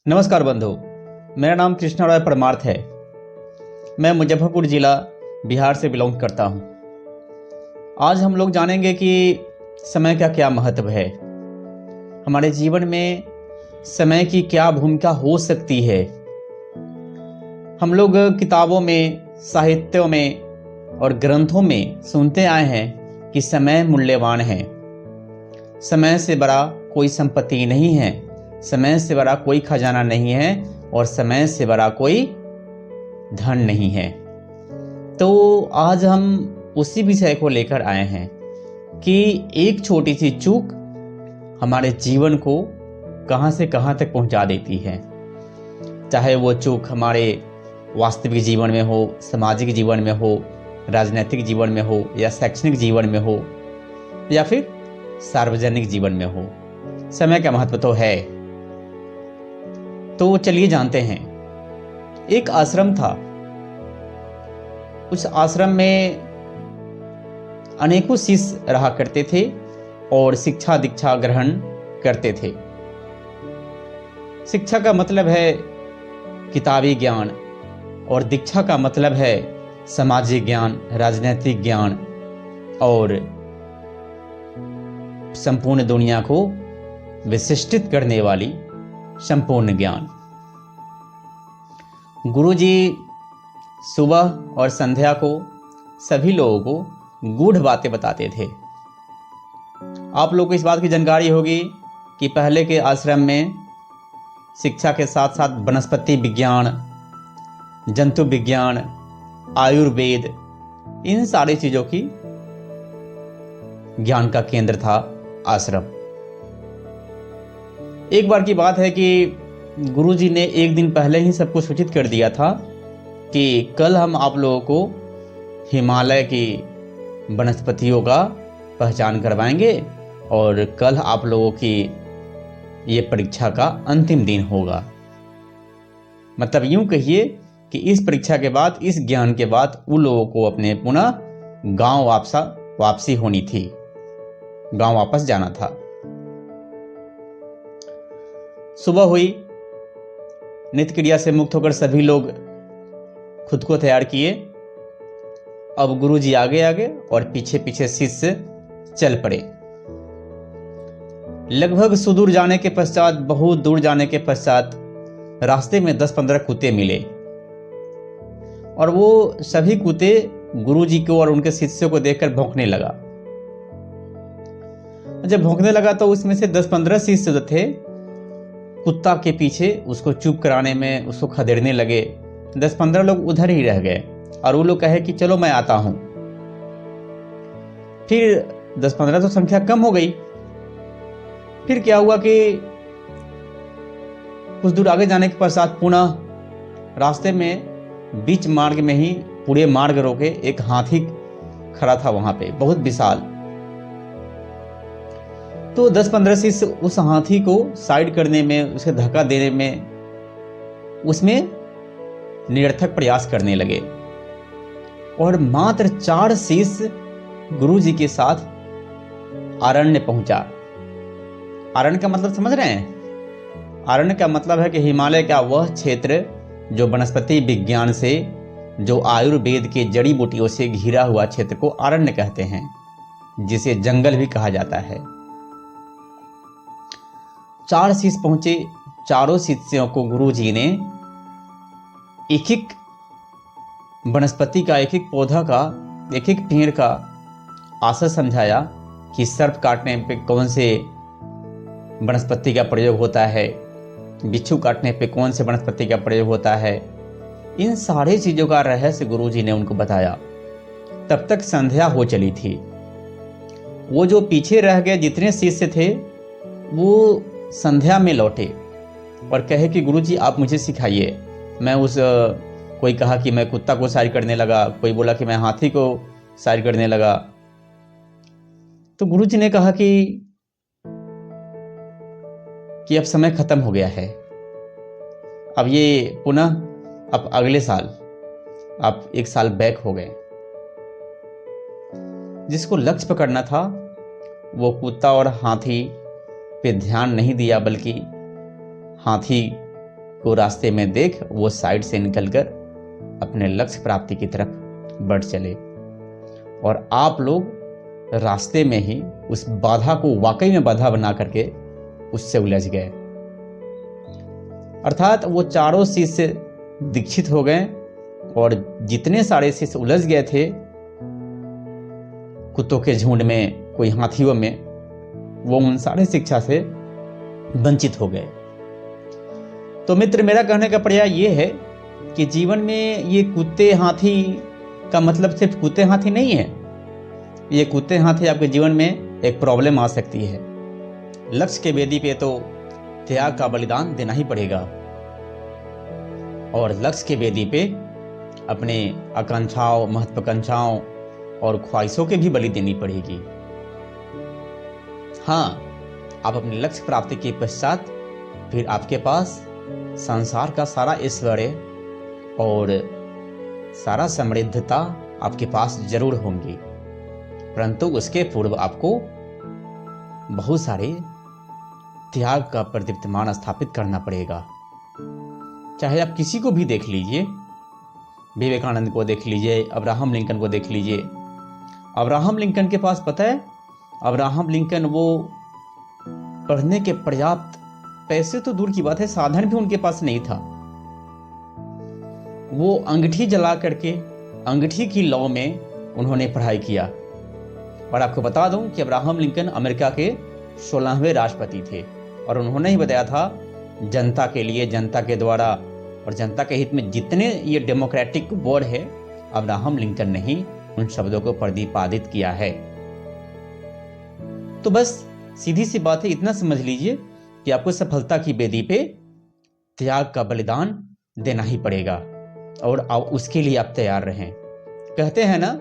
नमस्कार बंधु। मेरा नाम कृष्णा राय परमार्थ है। मैं मुजफ्फरपुर जिला बिहार से बिलोंग करता हूँ। आज हम लोग जानेंगे कि समय का क्या महत्व है, हमारे जीवन में समय की क्या भूमिका हो सकती है। हम लोग किताबों में, साहित्यों में और ग्रंथों में सुनते आए हैं कि समय मूल्यवान है। समय से बड़ा कोई संपत्ति नहीं है, समय से बड़ा कोई खजाना नहीं है और समय से बड़ा कोई धन नहीं है। तो आज हम उसी विषय को लेकर आए हैं कि एक छोटी सी चूक हमारे जीवन को कहां से कहां तक पहुंचा देती है। चाहे वो चूक हमारे वास्तविक जीवन में हो, सामाजिक जीवन में हो, राजनीतिक जीवन में हो या शैक्षणिक जीवन में हो या फिर सार्वजनिक जीवन में हो, समय का महत्व तो है। तो चलिए जानते हैं। एक आश्रम था। उस आश्रम में अनेकों शिष्य रहा करते थे और शिक्षा दीक्षा ग्रहण करते थे। शिक्षा का मतलब है किताबी ज्ञान और दीक्षा का मतलब है सामाजिक ज्ञान, राजनीतिक ज्ञान और संपूर्ण दुनिया को विशिष्टित करने वाली संपूर्ण ज्ञान। गुरुजी सुबह और संध्या को सभी लोगों को गूढ़ बातें बताते थे। आप लोगों को इस बात की जानकारी होगी कि पहले के आश्रम में शिक्षा के साथ साथ वनस्पति विज्ञान, जंतु विज्ञान, आयुर्वेद, इन सारी चीजों की ज्ञान का केंद्र था आश्रम। एक बार की बात है कि गुरुजी ने एक दिन पहले ही सबको सूचित कर दिया था कि कल हम आप लोगों को हिमालय की वनस्पतियों का पहचान करवाएंगे और कल आप लोगों की ये परीक्षा का अंतिम दिन होगा। मतलब यूं कहिए कि इस परीक्षा के बाद, इस ज्ञान के बाद उन लोगों को अपने पुनः गांव वापसी होनी थी, गांव वापस जाना था। सुबह हुई, नित्य क्रिया से मुक्त होकर सभी लोग खुद को तैयार किए। अब गुरुजी आगे आगे और पीछे पीछे शिष्य चल पड़े। लगभग सुदूर जाने के पश्चात, बहुत दूर जाने के पश्चात रास्ते में 10-15 कुत्ते मिले और वो सभी कुत्ते गुरुजी को और उनके शिष्यों को देखकर भौंकने लगा। जब भौंकने लगा तो उसमें से 10-15 शिष्य जो थे कुत्ता के पीछे उसको चुप कराने में, उसको खदेड़ने लगे। 10-15 लोग उधर ही रह गए और वो लोग कहे कि चलो मैं आता हूं। फिर 10-15 तो संख्या कम हो गई। फिर क्या हुआ कि कुछ दूर आगे जाने के पश्चात पुनः रास्ते में बीच मार्ग में ही पूरे मार्ग रोके एक हाथी खड़ा था वहां पे, बहुत विशाल। तो 10-15 शिष्य उस हाथी को साइड करने में, उसे धक्का देने में, उसमें निरर्थक प्रयास करने लगे और मात्र 4 शिष्य गुरुजी के साथ अरण्य पहुंचा। अरण्य का मतलब समझ रहे हैं? अरण्य का मतलब है कि हिमालय का वह क्षेत्र जो वनस्पति विज्ञान से, जो आयुर्वेद के जड़ी बूटियों से घिरा हुआ क्षेत्र को अरण्य कहते हैं, जिसे जंगल भी कहा जाता है। 4 शिष्य पहुंचे। चारों शिष्यों को गुरुजी ने एक एक वनस्पति का, एक एक पौधा का, एक एक पेड़ का आशय समझाया कि सर्प काटने पे कौन से वनस्पति का प्रयोग होता है, बिच्छू काटने पे कौन से वनस्पति का प्रयोग होता है। इन सारी चीजों का रहस्य गुरुजी ने उनको बताया। तब तक संध्या हो चली थी। वो जो पीछे रह गए जितने शिष्य थे वो संध्या में लौटे और कहे कि गुरुजी आप मुझे सिखाइए। मैं कोई कहा कि मैं कुत्ता को साइड करने लगा, कोई बोला कि मैं हाथी को साइड करने लगा। तो गुरुजी ने कहा कि अब समय खत्म हो गया है। अब ये पुनः, अब अगले साल आप 1 साल बैक हो गए। जिसको लक्ष्य पकड़ना था वो कुत्ता और हाथी पे ध्यान नहीं दिया, बल्कि हाथी को रास्ते में देख वो साइड से निकलकर अपने लक्ष्य प्राप्ति की तरफ बढ़ चले, और आप लोग रास्ते में ही उस बाधा को वाकई में बाधा बना करके उससे उलझ गए। अर्थात वो चारों शिष्य दीक्षित हो गए, और जितने सारे शिष्य उलझ गए थे कुत्तों के झुंड में, कोई हाथियों में, वो उन सारे शिक्षा से वंचित हो गए। तो मित्र, मेरा कहने का पर्याय ये है कि जीवन में ये कुत्ते हाथी का मतलब सिर्फ कुत्ते हाथी नहीं है। ये कुत्ते हाथी आपके जीवन में एक प्रॉब्लम आ सकती है। लक्ष्य के वेदी पे तो त्याग का बलिदान देना ही पड़ेगा, और लक्ष्य के वेदी पे अपने आकांक्षाओं, महत्वाकांक्षाओं और ख्वाहिशों के भी बलि देनी पड़ेगी। हाँ, आप अपने लक्ष्य प्राप्ति के पश्चात फिर आपके पास संसार का सारा ऐश्वर्य और सारा समृद्धता आपके पास जरूर होंगी, परंतु उसके पूर्व आपको बहुत सारे त्याग का प्रदीप्तमान स्थापित करना पड़ेगा। चाहे आप किसी को भी देख लीजिए, विवेकानंद को देख लीजिए, अब्राहम लिंकन को देख लीजिए। अब्राहम लिंकन के पास पता है, अब्राहम लिंकन वो पढ़ने के पर्याप्त पैसे तो दूर की बात है, साधन भी उनके पास नहीं था। वो अंगूठी जला करके अंगूठी की लौ में उन्होंने पढ़ाई किया। और आपको बता दूं कि अब्राहम लिंकन अमेरिका के 16वें राष्ट्रपति थे, और उन्होंने ही बताया था जनता के लिए, जनता के द्वारा और जनता के हित में जितने ये डेमोक्रेटिक वर्ड है, अब्राहम लिंकन ने ही उन शब्दों को प्रतिपादित किया है। तो बस सीधी सी बात है, इतना समझ लीजिए कि आपको सफलता की वेदी पे त्याग का बलिदान देना ही पड़ेगा, और उसके लिए आप तैयार रहें। कहते हैं ना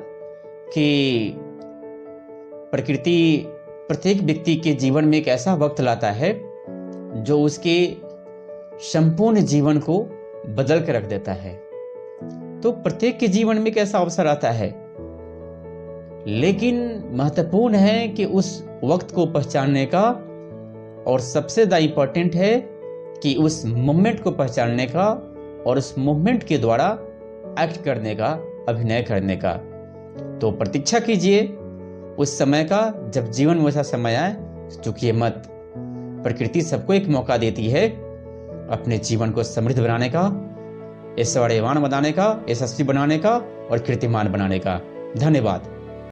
कि प्रकृति प्रत्येक व्यक्ति के जीवन में एक ऐसा वक्त लाता है जो उसके संपूर्ण जीवन को बदल कर रख देता है। तो प्रत्येक के जीवन में एक ऐसा अवसर आता है, लेकिन महत्वपूर्ण है कि उस वक्त को पहचानने का, और सबसे ज़्यादा इंपॉर्टेंट है कि उस मोमेंट को पहचानने का और उस मोमेंट के द्वारा एक्ट करने का, अभिनय करने का। तो प्रतीक्षा कीजिए उस समय का, जब जीवन में ऐसा समय आए। चूकिए मत, प्रकृति सबको एक मौका देती है अपने जीवन को समृद्ध बनाने का, ऐश्वर्यवान बनाने का, यशस्वी बनाने का और कीर्तिमान बनाने का। धन्यवाद।